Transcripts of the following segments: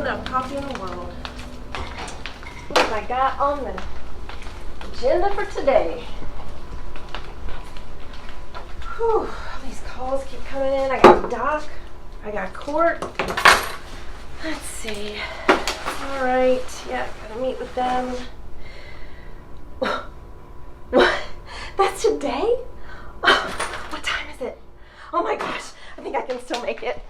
found a copy in the world. What have I got on the agenda for today? Whew, these calls keep coming in. I got doc, I got court. Let's see. All right, yeah, gotta meet with them. What? That's today? Oh, what time is it? Oh my gosh, I think I can still make it.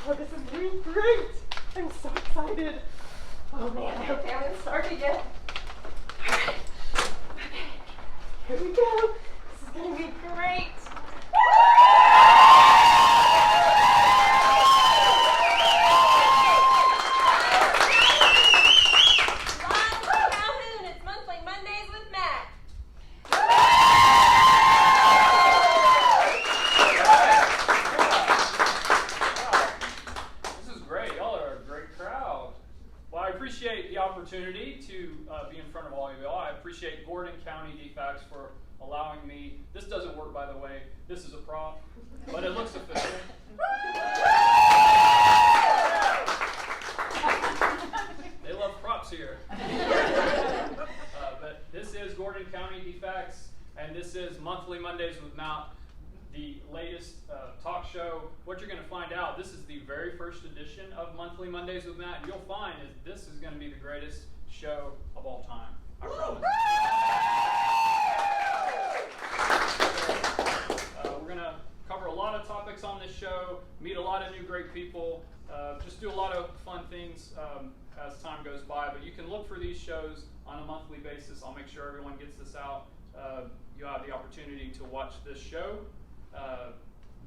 Oh, this is really great. I'm so excited. Oh man, I hope they haven't started yet. All right, okay, here we go. This is gonna be great. Opportunity to be in front of all of you all. I appreciate Gordon County DFACS for allowing me. This doesn't work, by the way. This is a prop, but it looks official. They love props here. But this is Gordon County DFACS, and this is Monthly Mondays with Matt, the latest talk show. What you're going to find out, this is the very first edition of Monthly Mondays with Matt. You'll find is this is going to be the greatest show of all time. I promise. We're going to cover a lot of topics on this show, meet a lot of new great people, just do a lot of fun things as time goes by. But you can look for these shows on a monthly basis. I'll make sure everyone gets this out. You have the opportunity to watch this show.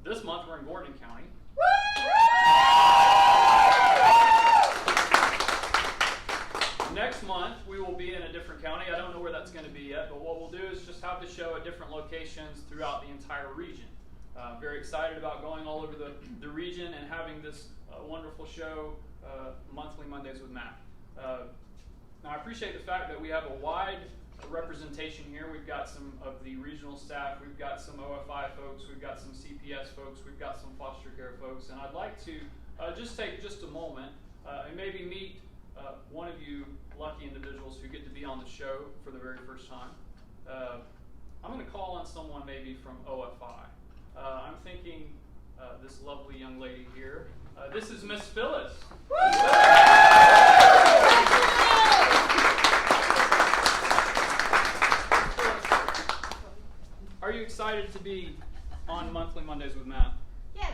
This month we're in Gordon County. Next month we will be in a different county. I don't know where that's going to be yet, but what we'll do is just have the show at different locations throughout the entire region. I'm very excited about going all over the region and having this wonderful show, Monthly Mondays with Matt. Now I appreciate the fact that we have a wide representation here. We've got some of the regional staff, we've got some OFI folks, we've got some CPS folks, we've got some foster care folks, and I'd like to just take just a moment and maybe meet one of you lucky individuals who get to be on the show for the very first time. I'm going to call on someone maybe from OFI. I'm thinking this lovely young lady here. This is Miss Phyllis. Are you excited to be on Monthly Mondays with Matt? Yes.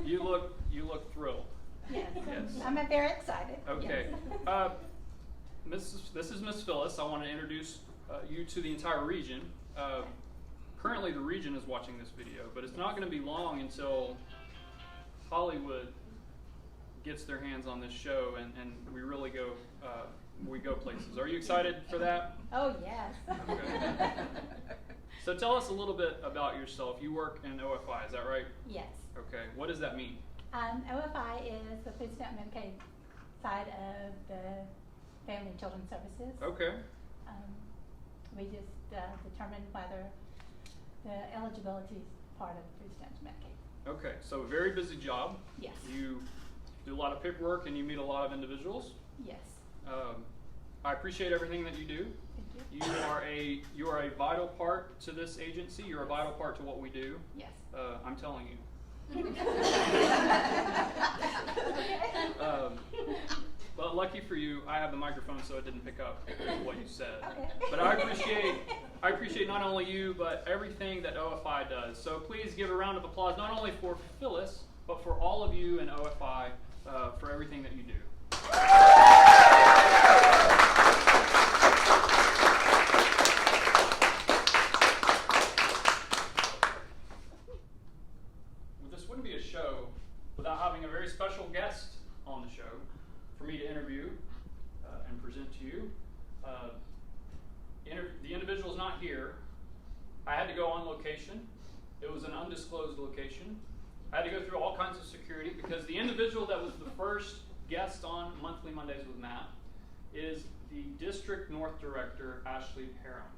You look thrilled. Yes. Yes. I'm very excited. Okay. Yes. This is Miss Phyllis. I want to introduce you to the entire region. Currently, the region is watching this video, but it's not going to be long until Hollywood gets their hands on this show, and we really go places. Are you excited for that? Oh, yes. Okay. So tell us a little bit about yourself. You work in OFI, is that right? Yes. Okay. What does that mean? OFI is the Food Stamp Medicaid side of the Family and Children's Services. Okay. We just determine whether the eligibility is part of Food Stamps Medicaid. Okay. So a very busy job. Yes. You do a lot of paperwork and you meet a lot of individuals. Yes. I appreciate everything that you do. Thank you. You are a vital part to this agency. You're a vital part to what we do. Yes. I'm telling you. Okay. But lucky for you, I have the microphone, so it didn't pick up what you said. Okay. But I appreciate not only you, but everything that OFI does. So please give a round of applause not only for Phyllis, but for all of you in OFI for everything that you do. This wouldn't be a show without having a very special guest on the show for me to interview and present to you. The individual's not here. I had to go on location. It was an undisclosed location. I had to go through all kinds of security because the individual that was the first guest on Monthly Mondays with Matt is the District North Director, Ashley Parham.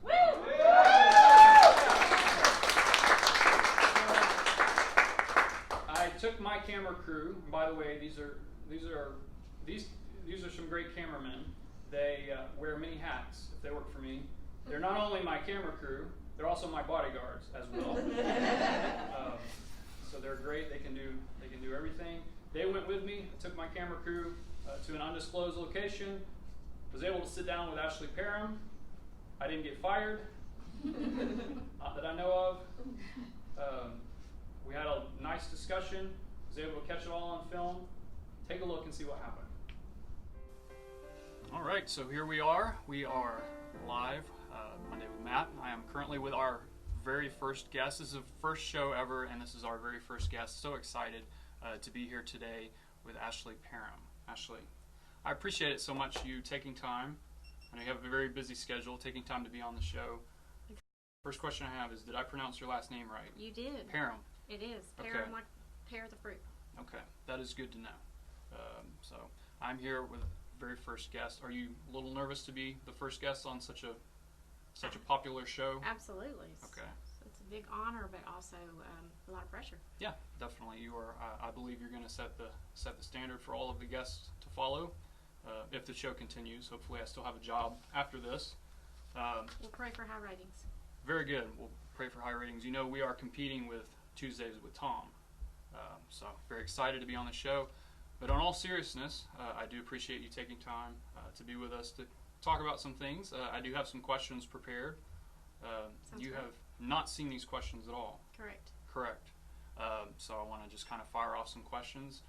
Woo! I took my crew. And by the way, these are some great cameramen. They wear many hats if they work for me. They're not only my camera crew, they're also my bodyguards as well. So they're great. They can do everything. They went with me. I took my camera crew to an undisclosed location. Was able to sit down with Ashley Parham. I didn't get fired, not that I know of. We had a nice discussion. Was able to catch it all on film. Take a look and see what happened. All right, so here we are. We are live Monday with Matt. I am currently with our very first guest. This is the first show ever, and this is our very first guest. So excited to be here today with Ashley Parham. Ashley, I appreciate it so much, you taking time. I know you have a very busy schedule, taking time to be on the show. First question I have is, did I pronounce your last name right? You did. Parham. It is. Okay. Pear the fruit. Okay, that is good to know. So I'm here with the very first guest. Are you a little nervous to be the first guest on such a popular show? Absolutely. Okay. It's a big honor, but also a lot of pressure. Yeah, definitely. You are. I believe you're going to set the standard for all of the guests to follow. If the show continues, hopefully I still have a job after this. We'll pray for high ratings. Very good. We'll pray for high ratings. You know, we are competing with Tuesdays with Tom. So very excited to be on the show. But on all seriousness, I do appreciate you taking time to be with us to talk about some things. I do have some questions prepared. You great. have not seen these questions at all. Correct. Correct. So I want to just kind of fire off some questions.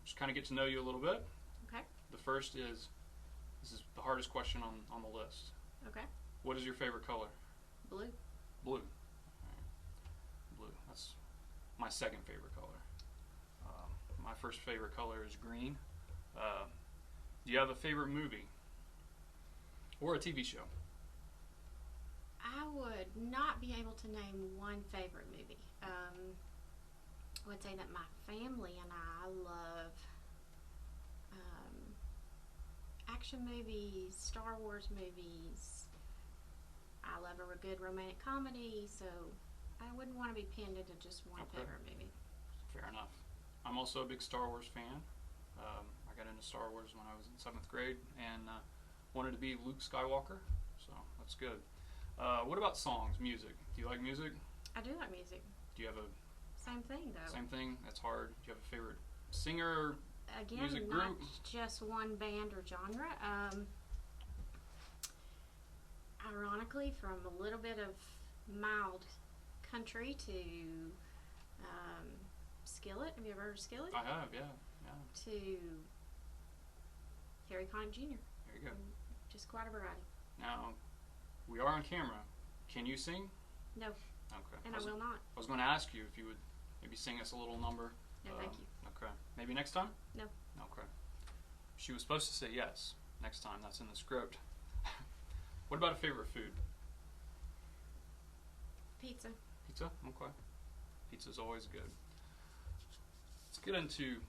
Just kind of get to know you a little bit. Okay. The first is, this is the hardest question on the list. Okay. What is your favorite color? Blue. Blue. All right. Blue. That's my second favorite color. My first favorite color is green. Do you have a favorite movie or a TV show? I would not be able to name one favorite movie. I would say that my family and I love action movies, Star Wars movies. I love a good romantic comedy, so I wouldn't want to be pinned into just one Okay. favorite movie. Fair enough. I'm also a big Star Wars fan. I got into Star Wars when I was in 7th grade and wanted to be Luke Skywalker, so that's good. What about songs, music? Do you like music? I do like music. Do you have a Same thing, though. same thing? That's hard. Do you have a favorite singer? Again, music not group? just one band or genre. Ironically, from a little bit of mild country to Skillet. Have you ever heard of Skillet? I have, yeah. To Harry Connick Jr. There you go. Just quite a variety. Now, we are on camera. Can you sing? No, Okay. and I will not. I was going to ask you if you would maybe sing us a little number. No, thank you. Okay. Maybe next time? No. Okay. She was supposed to say yes next time. That's in the script. What about a favorite food? Pizza. Pizza? Okay. Pizza's always good. Let's get into,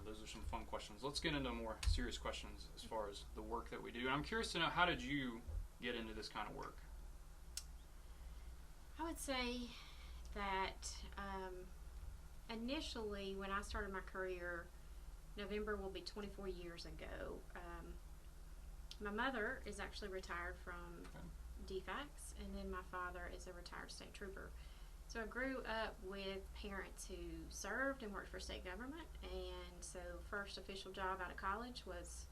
those are some fun questions. Let's get into more serious questions as far as the work that we do. And I'm curious to know, how did you get into this kind of work? I would say that initially, when I started my career, November will be 24 years ago. My mother is actually retired from DFACS, and then my father is a retired state trooper. So I grew up with parents who served and worked for state government, and so first official job out of college was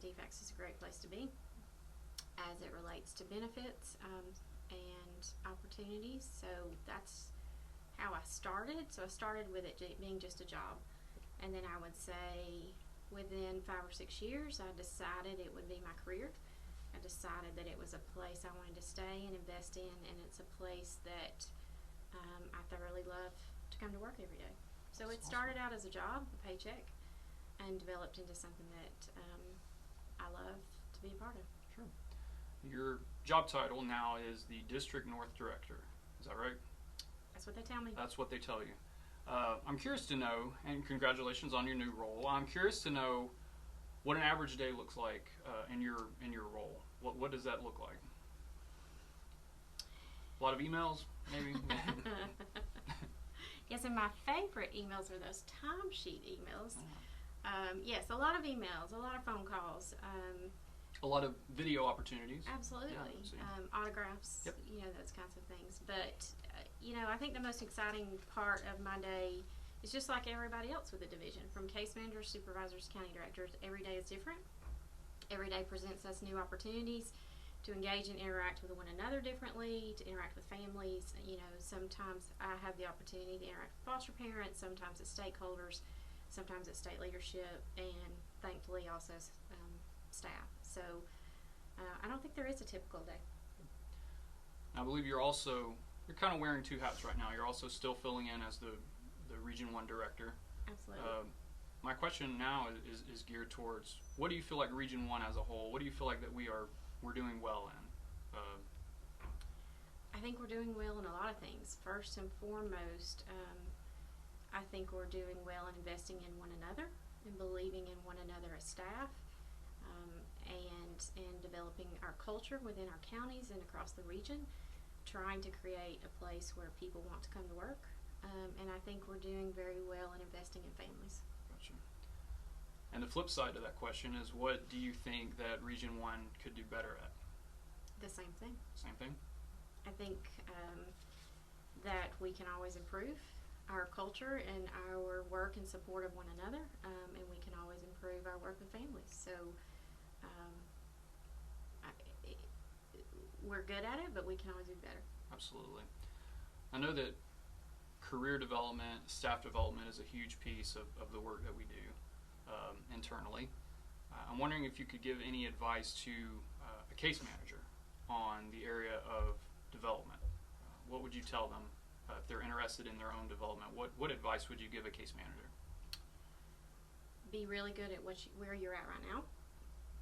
DFACS is a great place to be as it relates to benefits and opportunities. So that's how I started. So I started with it being just a job, and then I would say within 5 or 6 years I decided it would be my career. I decided that it was a place I wanted to stay and invest in, and it's a place that I thoroughly love to come to work every day. So That's it started out as a job, a paycheck, and developed into something that I love to be a part of. Sure. Your job title now is the District North Director. Is that right? That's what they tell me. That's what they tell you. I'm curious to know, and congratulations on your new role. I'm curious to know what an average day looks like in your role. What does that look like? A lot of emails, maybe. Yes, and my favorite emails are those timesheet emails. Yes, a lot of emails, a lot of phone calls. A lot of video opportunities. Absolutely. Yeah, Autographs, Yep. those kinds of things. But, I think the most exciting part of my day is just like everybody else with the division, from case managers, supervisors, county directors. Every day is different. Every day presents us new opportunities to engage and interact with one another differently, to interact with families. Sometimes I have the opportunity to interact with foster parents, sometimes it's stakeholders, sometimes it's state leadership, and thankfully also staff. So I don't think there is a typical day. I believe you're kind of wearing two hats right now. You're also still filling in as the Region 1 director. Absolutely. My question now is geared towards, what do you feel like Region 1 as a whole, what do you feel like that we're doing well in? I think we're doing well in a lot of things. First and foremost, I think we're doing well in investing in one another and believing in one another as staff, and in developing our culture within our counties and across the region, trying to create a place where people want to come to work. And I think we're doing very well in investing in families. Gotcha. And the flip side to that question is, what do you think that Region 1 could do better at? The same thing. Same thing? I think that we can always improve our culture and our work in support of one another, and we can always improve our work with families. So we're good at it, but we can always do better. Absolutely. I know that career development, staff development is a huge piece of the work that we do internally. I'm wondering if you could give any advice to a case manager on the area of development. What would you tell them if they're interested in their own development? What advice would you give a case manager? Be really good at where you're at right now,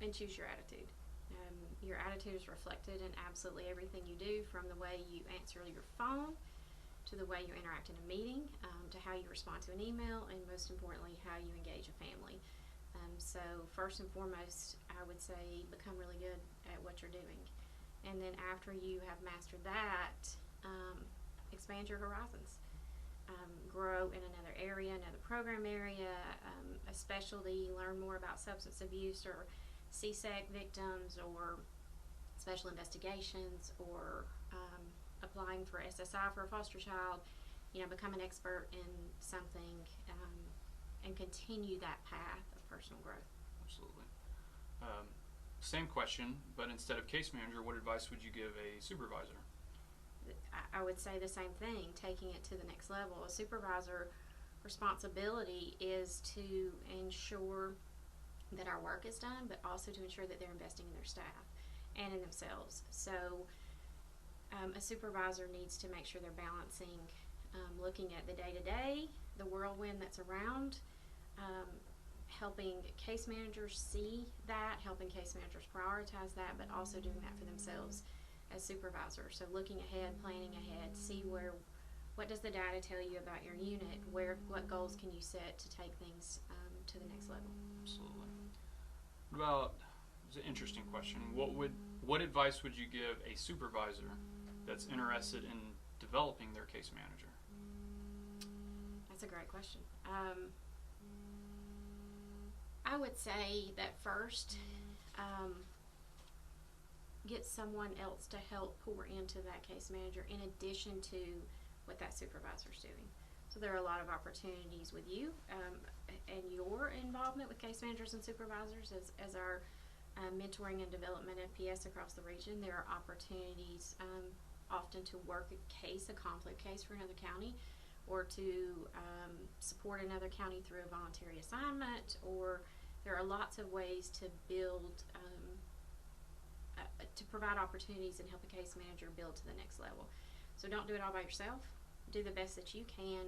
and choose your attitude. Your attitude is reflected in absolutely everything you do, from the way you answer your phone, to the way you interact in a meeting, to how you respond to an email, and most importantly, how you engage a family. So first and foremost, I would say become really good at what you're doing. And then after you have mastered that, expand your horizons. Grow in another area, another program area, a specialty, learn more about substance abuse or CSEC victims, or special investigations, or applying for SSI for a foster child. Become an expert in something, and continue that path of personal growth. Absolutely. Same question, but instead of case manager, what advice would you give a supervisor? I would say the same thing, taking it to the next level. A supervisor responsibility is to ensure that our work is done, but also to ensure that they're investing in their staff and in themselves. So a supervisor needs to make sure they're balancing looking at the day-to-day, the whirlwind that's around, helping case managers see that, helping case managers prioritize that, but also doing that for themselves as supervisors. So looking ahead, planning ahead, see what does the data tell you about your unit, what goals can you set to take things to the next level. Absolutely. What about, it's an interesting question, what advice would you give a supervisor that's interested in developing their case manager? That's a great question. I would say that first, get someone else to help pour into that case manager in addition to what that supervisor's doing. So there are a lot of opportunities with you and your involvement with case managers and supervisors as our mentoring and development FPS across the region. There are opportunities often to work a conflict case for another county, or to support another county through a voluntary assignment, or there are lots of ways to build, to provide opportunities and help a case manager build to the next level. So don't do it all by yourself. Do the best that you can,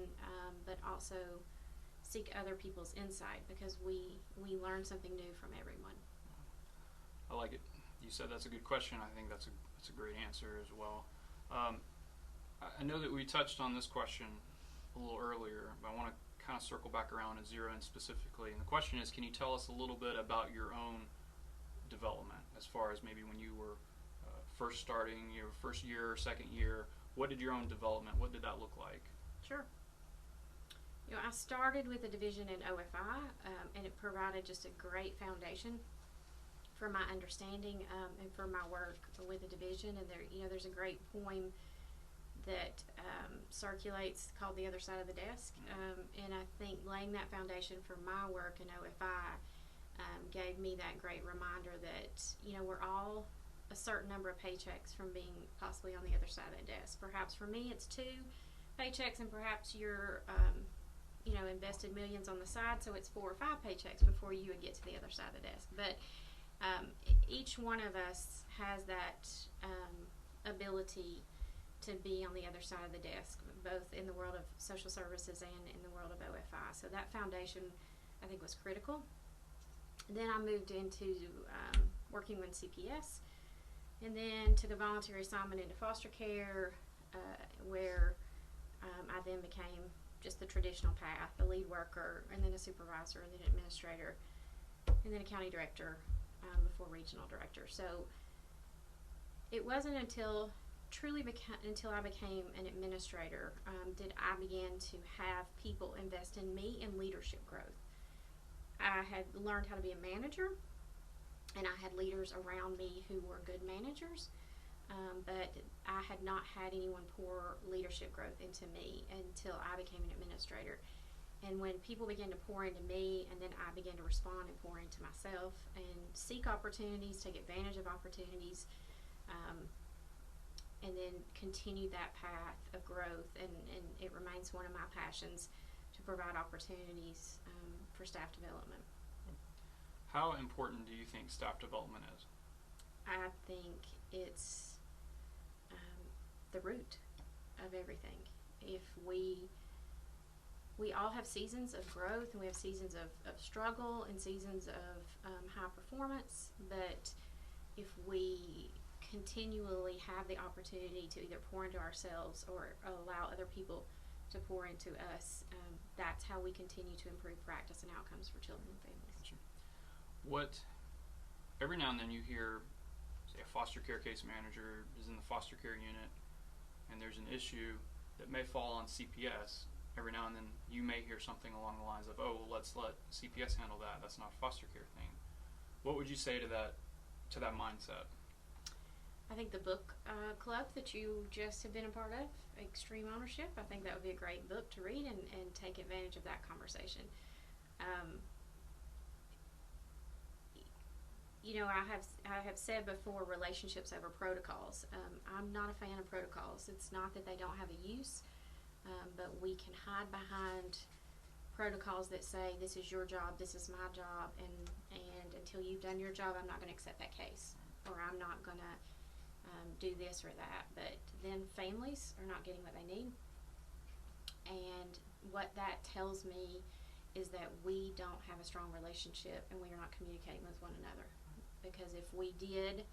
but also seek other people's insight, because we learn something new from everyone. I like it. You said that's a good question. I think that's a great answer as well. I know that we touched on this question a little earlier, but I want to kind of circle back around and zero in specifically. And the question is, can you tell us a little bit about your own development, as far as maybe when you were first starting your first year or second year? What did your own development, what did that look like? Sure. You know, I started with a division in OFI, and it provided just a great foundation for my understanding and for my work with the division. And there's a great poem that circulates called "The Other Side of the Desk," and I think laying that foundation for my work in OFI gave me that great reminder that we're all a certain number of paychecks from being possibly on the other side of that desk. Perhaps for me it's 2 paychecks, and perhaps you're invested millions on the side, so it's 4 or 5 paychecks before you would get to the other side of the desk. But each one of us has that ability to be on the other side of the desk, both in the world of social services and in the world of OFI. So that foundation, I think, was critical. Then I moved into working with CPS, and then took a voluntary assignment into foster care, where I then became just the traditional path, a lead worker, and then a supervisor, and then administrator, and then a county director, before regional director. So it wasn't until I became an administrator did I begin to have people invest in me in leadership growth. I had learned how to be a manager, and I had leaders around me who were good managers, but I had not had anyone pour leadership growth into me until I became an administrator. And when people began to pour into me, and then I began to respond and pour into myself and seek opportunities, take advantage of opportunities, and then continue that path of growth, and it remains one of my passions to provide opportunities for staff development. How important do you think staff development is? I think it's the root of everything. If we all have seasons of growth, and we have seasons of struggle and seasons of high performance, but if we continually have the opportunity to either pour into ourselves or allow other people to pour into us, that's how we continue to improve practice and outcomes for children and families. Every now and then you hear, say, a foster care case manager is in the foster care unit, and there's an issue that may fall on CPS. Every now and then you may hear something along the lines of, oh, well, let's let CPS handle that. That's not a foster care thing. What would you say to that mindset? I think the book club that you just have been a part of, Extreme Ownership, I think that would be a great book to read and take advantage of that conversation. I have said before, relationships over protocols. I'm not a fan of protocols. It's not that they don't have a use, but we can hide behind protocols that say, this is your job, this is my job, and until you've done your job, I'm not going to accept that case, or I'm not going to do this or that. But then families are not getting what they need, and what that tells me is that we don't have a strong relationship, and we are not communicating with one another. Because if we did,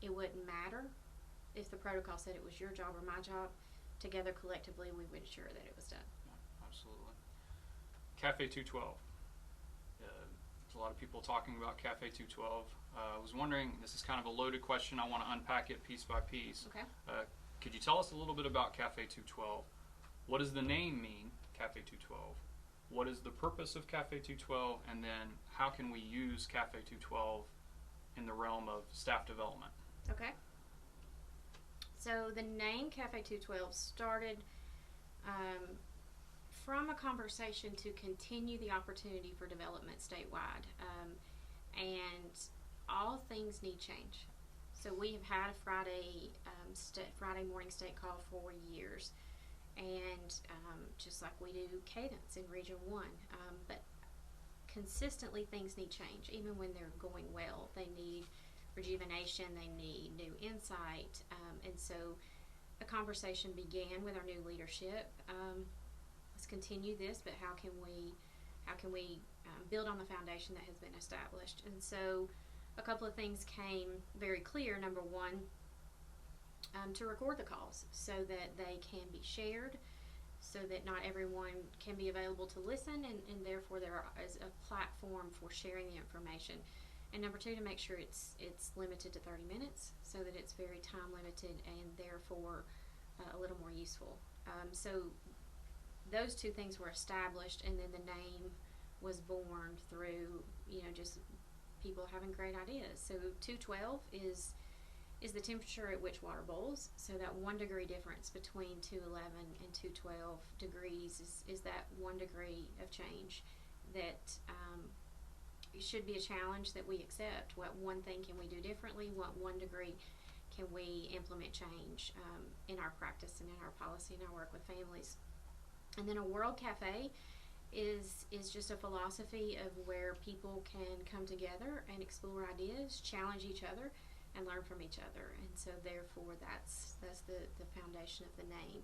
it wouldn't matter if the protocol said it was your job or my job. Together, collectively, we would ensure that it was done. Yeah, absolutely. Cafe 212. There's a lot of people talking about Cafe 212. I was wondering, this is kind of a loaded question. I want to unpack it piece by piece. Okay. Could you tell us a little bit about Cafe 212? What does the name mean, Cafe 212? What is the purpose of Cafe 212? And then how can we use Cafe 212 in the realm of staff development? Okay. So the name Cafe 212 started from a conversation to continue the opportunity for development statewide. And all things need change. So we have had a Friday morning state call for years. And just like we do cadence in Region 1. But consistently things need change, even when they're going well. They need rejuvenation, they need new insight, and so a conversation began with our new leadership. Let's continue this, but how can we build on the foundation that has been established? And so a couple of things came very clear. Number one, to record the calls so that they can be shared, so that not everyone can be available to listen, and therefore there is a platform for sharing the information. And number two, to make sure it's limited to 30 minutes so that it's very time limited and therefore a little more useful. So those two things were established, and then the name was born through, just people having great ideas. So 212 is the temperature at which water boils. So that 1 degree difference between 211 and 212 degrees is that 1 degree of change that should be a challenge that we accept. What one thing can we do differently? What 1 degree can we implement change in our practice and in our policy and our work with families? And then a World Cafe is just a philosophy of where people can come together and explore ideas, challenge each other, and learn from each other. And so therefore that's the foundation of the name.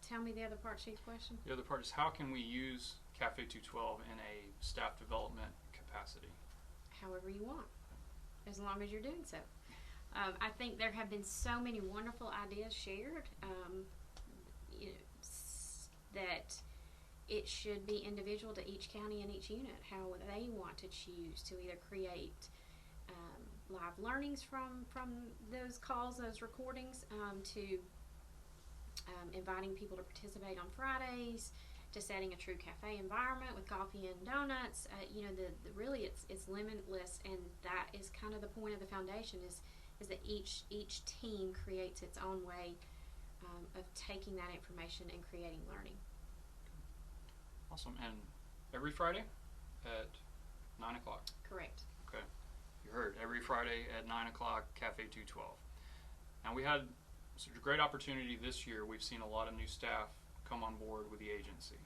Tell me the other part, Chief, question. The other part is, how can we use Cafe 212 in a staff development capacity? However you want, as long as you're doing so. I think there have been so many wonderful ideas shared that it should be individual to each county and each unit, how they want to choose to either create live learnings from those calls, those recordings, to inviting people to participate on Fridays, to setting a true cafe environment with coffee and donuts. Really it's limitless, and that is kind of the point of the foundation is that each team creates its own way of taking that information and creating learning. Awesome. And every Friday at 9 o'clock? Correct. Okay. You heard, every Friday at 9 o'clock, Cafe 212. Now, we had such a great opportunity this year. We've seen a lot of new staff come on board with the agency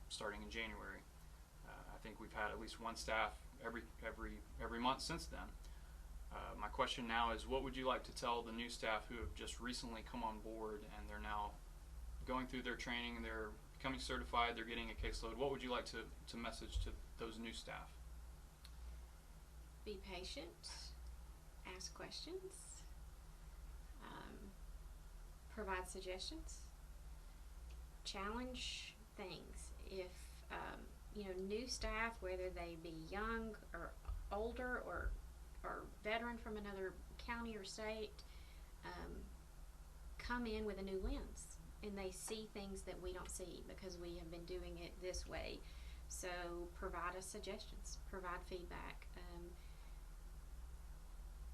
starting in January. I think we've had at least one staff every month since then. My question now is, what would you like to tell the new staff who have just recently come on board and they're now going through their training, they're becoming certified, they're getting a caseload? What would you like to message to those new staff? Be patient, ask questions, provide suggestions, challenge things. If new staff, whether they be young or older or veteran from another county or state, come in with a new lens, and they see things that we don't see because we have been doing it this way. So provide us suggestions, provide feedback,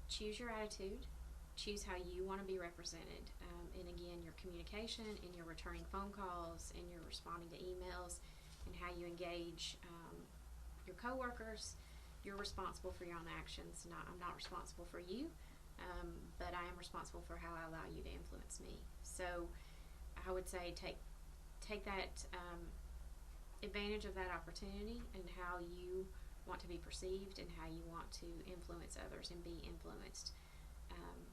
choose your attitude, choose how you want to be represented, and again, your communication, in your returning phone calls, in your responding to emails, and how you engage your coworkers. You're responsible for your own actions. I'm not responsible for you, but I am responsible for how I allow you to influence me. So I would say take that advantage of that opportunity and how you want to be perceived and how you want to influence others and be influenced.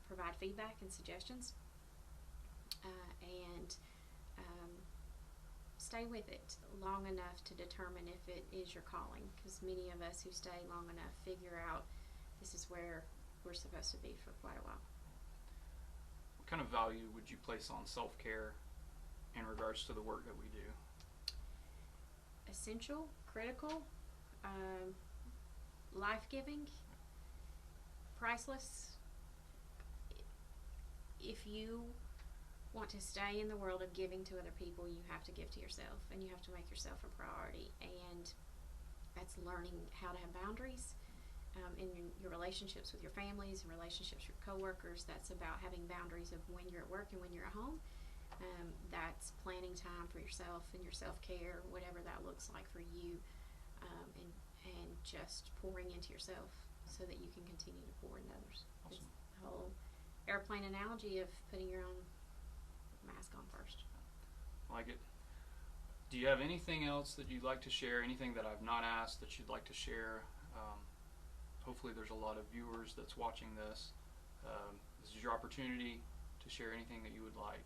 Provide feedback and suggestions, and stay with it long enough to determine if it is your calling, because many of us who stay long enough figure out this is where we're supposed to be for quite a while. What kind of value would you place on self-care in regards to the work that we do? Essential, critical, life-giving, priceless. If you want to stay in the world of giving to other people, you have to give to yourself, and you have to make yourself a priority. And that's learning how to have boundaries in your relationships with your families and relationships with your coworkers. That's about having boundaries of when you're at work and when you're at home. That's planning time for yourself and your self-care, whatever that looks like for you, and just pouring into yourself so that you can continue to pour into others. Awesome. It's the whole airplane analogy of putting your own mask on first. I like it. Do you have anything else that you'd like to share? Anything that I've not asked that you'd like to share? Hopefully there's a lot of viewers that's watching this. This is your opportunity to share anything that you would like.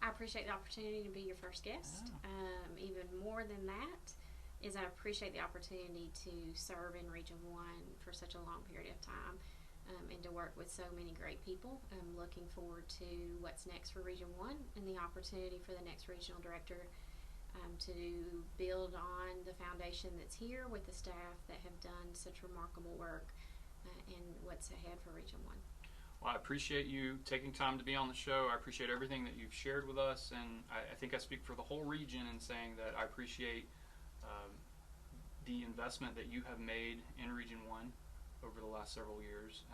I appreciate the opportunity to be your first guest. Yeah. Even more than that is I appreciate the opportunity to serve in Region 1 for such a long period of time, and to work with so many great people. I'm looking forward to what's next for Region 1 and the opportunity for the next regional director to build on the foundation that's here with the staff that have done such remarkable work, and what's ahead for Region 1. Well, I appreciate you taking time to be on the show. I appreciate everything that you've shared with us, and I think I speak for the whole region in saying that I appreciate the investment that you have made in Region 1 over the last several years,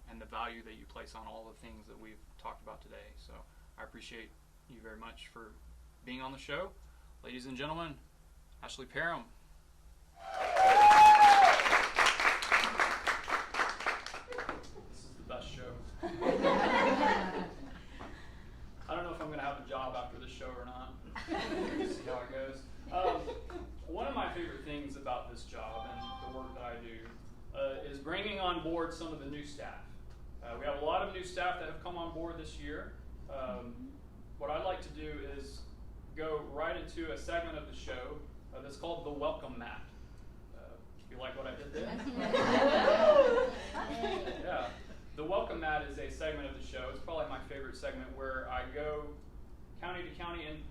and the value that you place on all the things that we've talked about today. So I appreciate you very much for being on the show. Ladies and gentlemen, Ashley Parham. This is the best show. I don't know if I'm going to have a job after this show or not. We'll see how it goes. One of my favorite things about this job and the work that I do is bringing on board some of the new staff. We have a lot of new staff that have come on board this year. What I'd like to do is go right into a segment of the show that's called the Welcome Mat. You like what I did there? Yeah. The Welcome Mat is a segment of the show. It's probably my favorite segment, where I go county to county and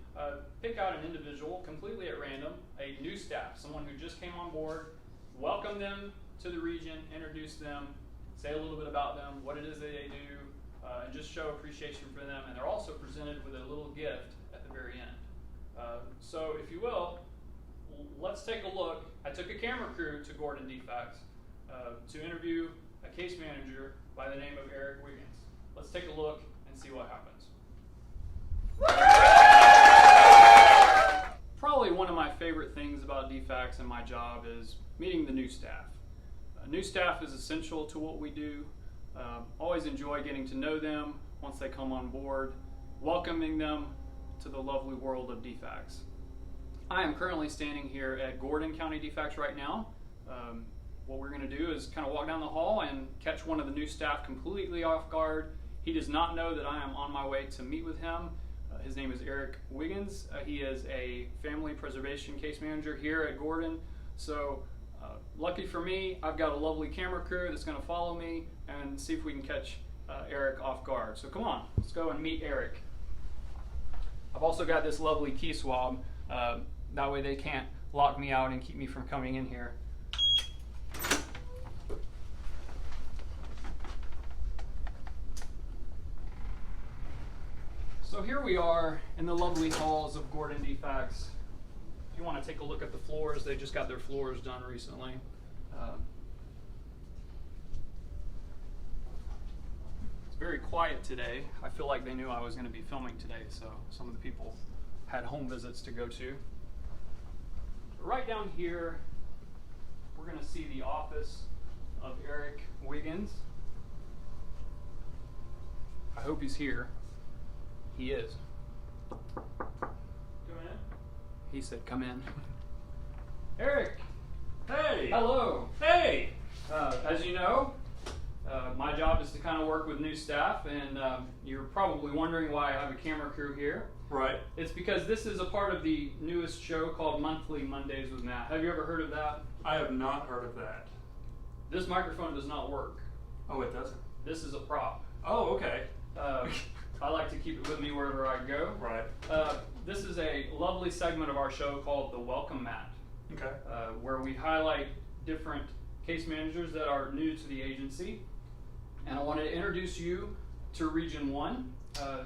pick out an individual completely at random, a new staff, someone who just came on board, welcome them to the region, introduce them, say a little bit about them, what it is that they do, and just show appreciation for them. And they're also presented with a little gift at the very end. So if you will, let's take a look. I took a camera crew to Gordon DFACS to interview a case manager by the name of Eric Wiggins. Let's take a look and see what happens. Probably one of my favorite things about DFACS and my job is meeting the new staff. New staff is essential to what we do. Always enjoy getting to know them once they come on board, welcoming them to the lovely world of DFACS. I am currently standing here at Gordon County DFACS right now. What we're going to do is kind of walk down the hall and catch one of the new staff completely off guard. He does not know that I am on my way to meet with him. His name is Eric Wiggins. He is a family preservation case manager here at Gordon. So lucky for me, I've got a lovely camera crew that's going to follow me and see if we can catch Eric off guard. So come on, let's go and meet Eric. I've also got this lovely key swab. That way they can't lock me out and keep me from coming in here. So here we are in the lovely halls of Gordon DFACS. If you want to take a look at the floors, they just got their floors done recently. It's very quiet today. I feel like they knew I was going to be filming today, so some of the people had home visits to go to. Right down here, we're going to see the office of Eric Wiggins. I hope he's here. He is. Come in. He said, come in. Eric. Hey. Hello. Hey. As you know, my job is to kind of work with new staff, and you're probably wondering why I have a camera crew here. Right. It's because this is a part of the newest show called Monthly Mondays with Matt. Have you ever heard of that? I have not heard of that. This microphone does not work. Oh, it doesn't? This is a prop. Oh, okay. I like to keep it with me wherever I go. Right. This is a lovely segment of our show called the Welcome Mat, Okay. where we highlight different case managers that are new to the agency. And I wanted to introduce you to Region 1.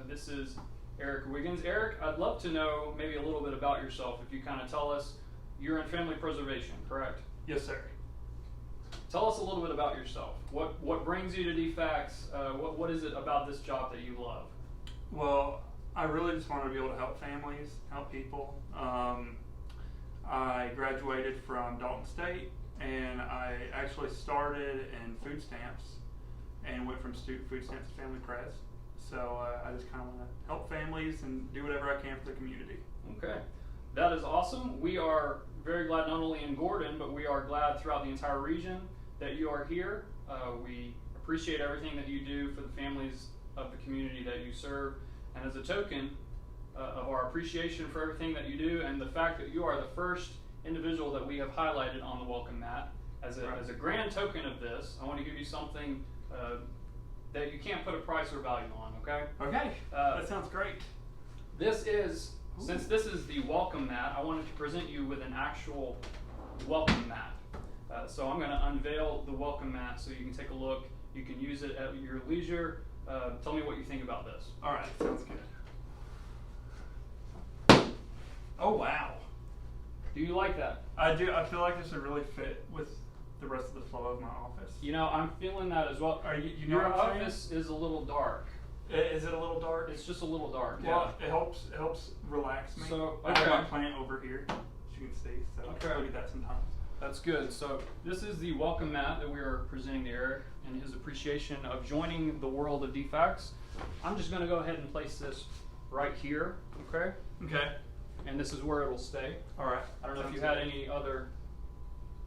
This is Eric Wiggins. Eric, I'd love to know maybe a little bit about yourself. If you kind of tell us, you're in family preservation, correct? Yes, sir. Tell us a little bit about yourself. What brings you to DFACS? What is it about this job that you love? Well, I really just want to be able to help families, help people. I graduated from Dalton State, and I actually started in food stamps and went from student food stamps to family pres. So I just kind of want to help families and do whatever I can for the community. Okay, that is awesome. We are very glad not only in Gordon, but we are glad throughout the entire region that you are here. We appreciate everything that you do for the families of the community that you serve. And as a token of our appreciation for everything that you do, and the fact that you are the first individual that we have highlighted on the Welcome Mat, as a grand token of this, I want to give you something that you can't put a price or value on, okay? Okay, that sounds great. This is, since this is the Welcome Mat, I wanted to present you with an actual welcome mat. So I'm going to unveil the Welcome Mat so you can take a look. You can use it at your leisure. tell me what you think about this. All right, sounds good. Oh wow, Do you like that? I do. I feel like this would really fit with the rest of the flow of my office. You know, I'm feeling that as well. Are you know Your what I'm saying? office is a little dark. Is it a little dark? It's just a little dark. Well, it helps relax me. So, I have okay. my plant over here, as you can see. So Okay. look at that sometimes. That's good. So this is the welcome mat that we are presenting to Eric and his appreciation of joining the world of DFACS. I'm just going to go ahead and place this right here, okay? Okay. And this is where it'll stay. All right. I don't know if Sounds you had good. any other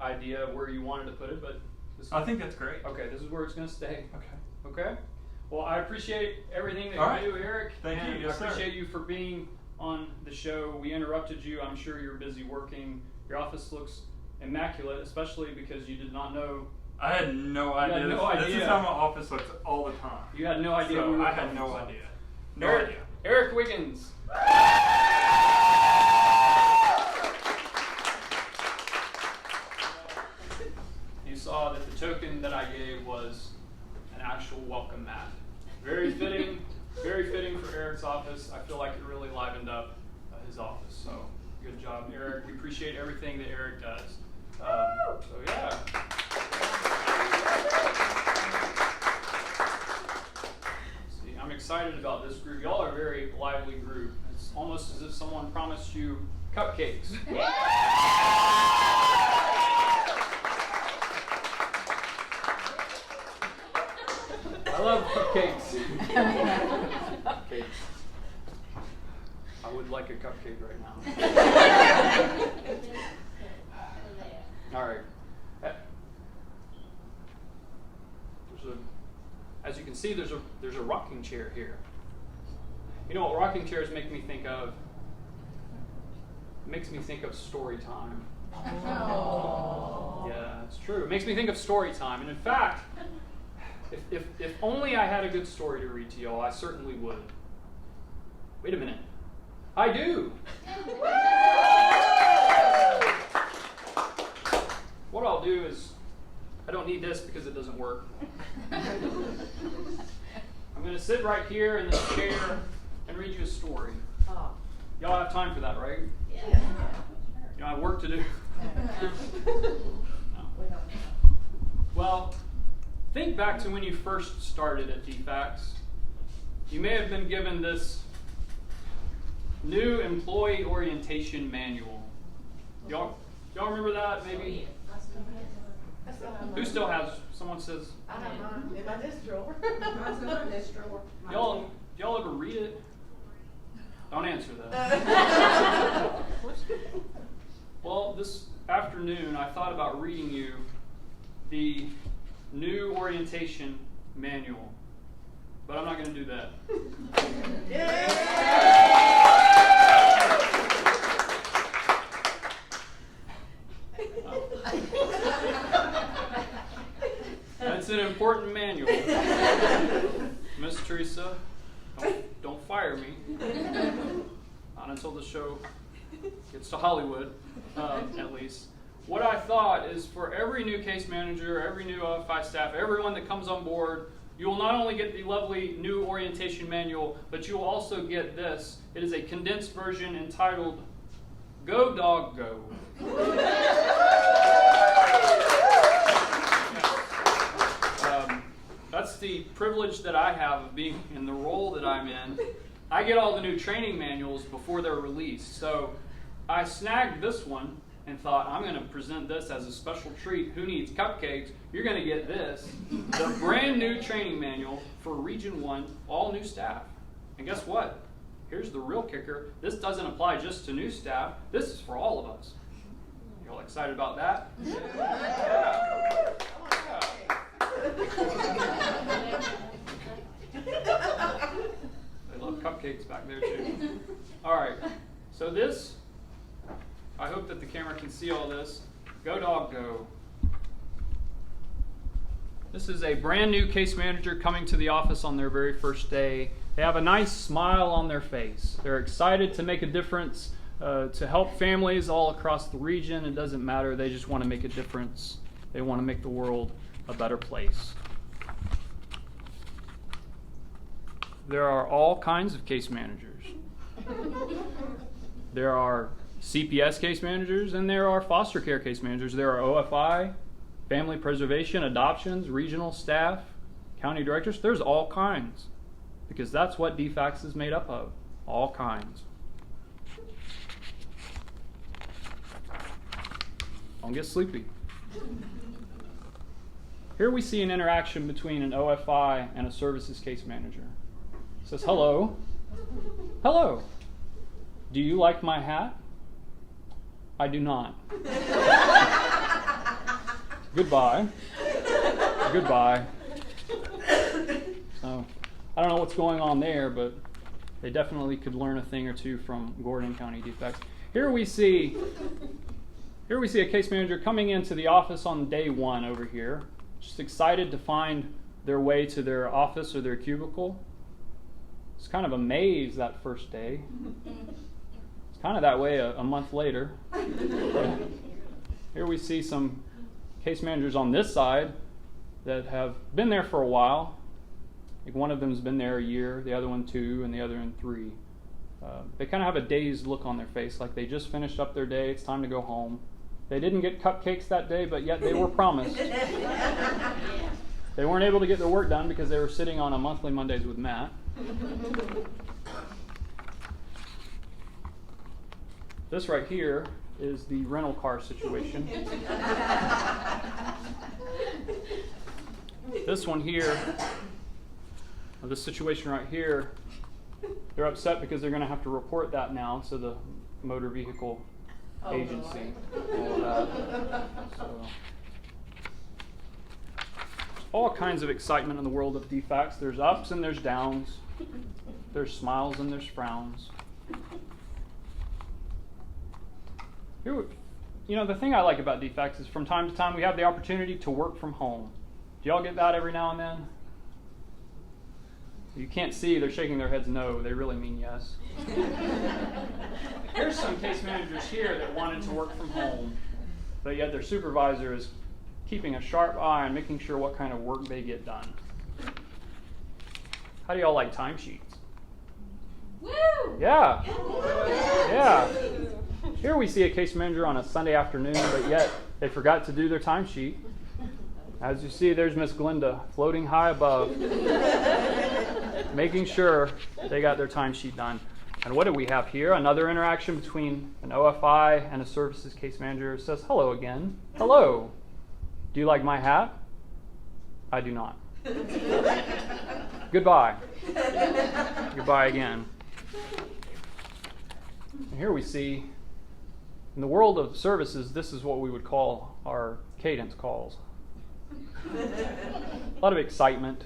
idea of where you wanted to put it, but this is, I think that's great. okay, this is where it's going to stay. Okay. Okay? Well, I appreciate everything that All you right. do, Eric. Thank you. and Yes, I sir. appreciate you for being on the show. We interrupted you. I'm sure you're busy working. Your office looks immaculate, especially because you did not know. I had no idea. had no This idea. is how my office looks all the time. You had no idea. So we were I had coming, no so. idea. No Eric, idea. Eric Wiggins. You saw that the token that I gave was an actual welcome mat. Very fitting for Eric's office. I feel like it really livened up his office. So good job, Eric. We appreciate everything that Eric does. So yeah. See, I'm excited about this group. Y'all are a very lively group. It's almost as if someone promised you cupcakes. I love cupcakes. Cupcakes. I would like a cupcake right now. All right. As you can see, there's a rocking chair here. You know what rocking chairs make me think of? It makes me think of story time. Yeah, it's true. It makes me think of story time. And in fact, if only I had a good story to read to y'all, I certainly would. Wait a minute. I do! What I'll do is, I don't need this because it doesn't work. I'm going to sit right here in this chair and read you a story. Y'all have time for that, right? Yeah. You know, I have work to do. No. Well, think back to when you first started at DFACS. You may have been given this new employee orientation manual. Y'all remember that, maybe? Who still has? Someone says. I have mine in my desk drawer. Mine's in my desk drawer. Y'all ever read it? Don't answer that. Well, this afternoon I thought about reading you the new orientation manual, but I'm not going to do that. That's an important manual. Miss Teresa, don't fire me. Not until the show gets to Hollywood, at least. What I thought is for every new case manager, every new OFI staff, everyone that comes on board, you will not only get the lovely new orientation manual, but you will also get this. It is a condensed version entitled Go Dog Go. That's the privilege that I have of being in the role that I'm in. I get all the new training manuals before they're released. So I snagged this one and thought, I'm going to present this as a special treat. Who needs cupcakes? You're going to get this, the brand new training manual for Region 1, all new staff. And guess what? Here's the real kicker. This doesn't apply just to new staff. This is for all of us. Y'all excited about that? Yeah. They love cupcakes back there too. All right, so this, I hope that the camera can see all this. Go Dog Go. This is a brand new case manager coming to the office on their very first day. They have a nice smile on their face. They're excited to make a difference, to help families all across the region. It doesn't matter, they just want to make a difference. They want to make the world a better place. there are all kinds of case managers. There are CPS case managers and there are foster care case managers. There are OFI, family preservation, adoptions, regional staff, county directors. There's all kinds, because that's what DFACS is made up of, all kinds. Don't get sleepy. Here we see an interaction between an OFI and a services case manager. It says, hello. Hello. Do you like my hat? I do not. Goodbye. Goodbye. So, I don't know what's going on there, but they definitely could learn a thing or two from Gordon County DFACS. Here we see a case manager coming into the office on day one over here, just excited to find their way to their office or their cubicle. It's kind of a maze that first day. It's kind of that way a month later. Here we see some case managers on this side that have been there for a while. Like one of them's been there a year, the other one 2, and the other one 3. They kind of have a dazed look on their face, like they just finished up their day, it's time to go home. They didn't get cupcakes that day, but yet they were promised. They weren't able to get their work done because they were sitting on a monthly Mondays with Matt. This right here is the rental car situation. This one here, or this situation right here, they're upset because they're going to have to report that now to the motor vehicle agency. All that. So, all kinds of excitement in the world of DFACS. There's ups and there's downs. There's smiles and there's frowns. Here, you know, the thing I like about DFACS is from time to time we have the opportunity to work from home. Do y'all get that every now and then? You can't see, they're shaking their heads no. They really mean yes. Here's some case managers here that wanted to work from home, but yet their supervisor is keeping a sharp eye on making sure what kind of work they get done. How do y'all like timesheets? Woo! Yeah. Yeah. Here we see a case manager on a Sunday afternoon, but yet they forgot to do their timesheet. As you see, there's Miss Glinda floating high above, making sure they got their timesheet done. And what do we have here? Another interaction between an OFI and a services case manager. It says, hello again. Hello. Do you like my hat? I do not. Goodbye. Goodbye again. And here we see, in the world of services, this is what we would call our cadence calls. A lot of excitement.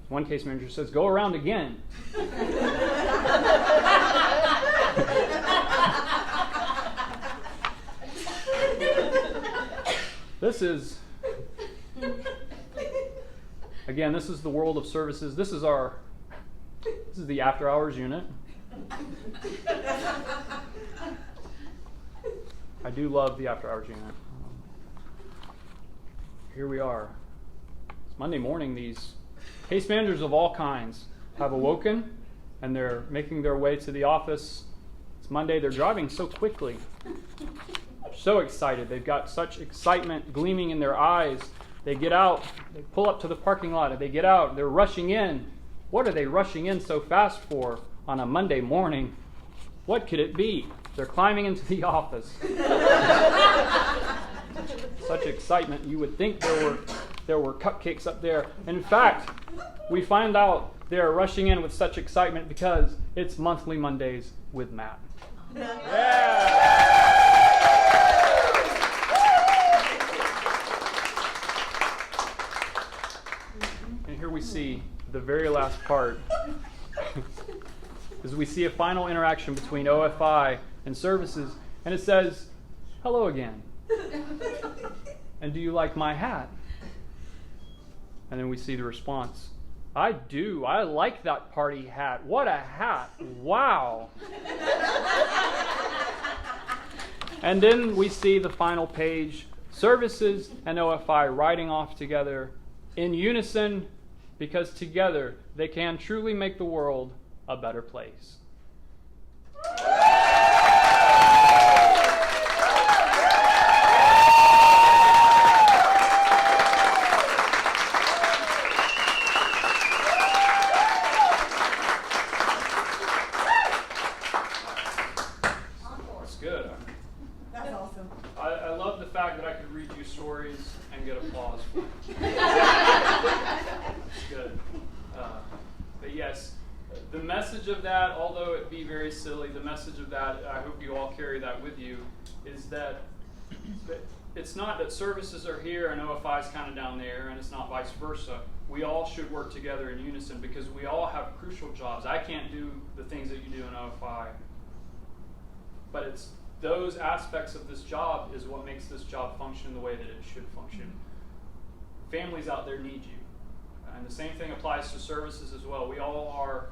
One case manager says, go around again. This is the world of services. This is the after hours unit. I do love the after hours unit. Here we are. It's Monday morning. These case managers of all kinds have awoken and they're making their way to the office. It's Monday. They're driving so quickly. So excited. They've got such excitement gleaming in their eyes. They get out. They pull up to the parking lot. They get out. They're rushing in. What are they rushing in so fast for on a Monday morning? What could it be? They're climbing into the office. Such excitement. You would think there were cupcakes up there. In fact, we find out they're rushing in with such excitement because it's monthly Mondays with Matt. Yeah! And here we see the very last part. Is we see a final interaction between OFI and services, and it says, hello again. And do you like my hat? And then we see the response. I do. I like that party hat. What a hat. Wow. And then we see the final page. Services and OFI riding off together in unison because together they can truly make the world a better place. That's good. That's awesome. I love the fact that I could read you stories and get applause. That's good. But yes, the message of that, although it be very silly, the message of that, I hope you all carry that with you, is that it's not that services are here and OFI is kind of down there, and it's not vice versa. We all should work together in unison because we all have crucial jobs. I can't do the things that you do in OFI, but it's those aspects of this job is what makes this job function the way that it should function. Families out there need you. And the same thing applies to services as well. We all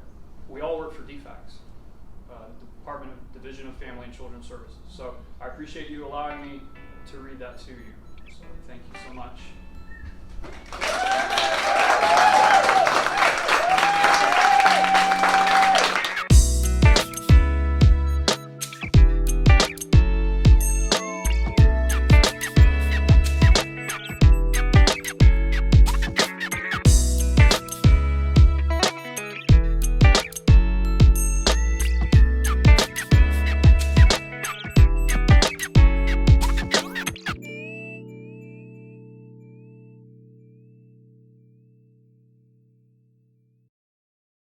work for DFACS, Department of Division of Family and Children's Services. So I appreciate you allowing me to read that to you. So thank you so much.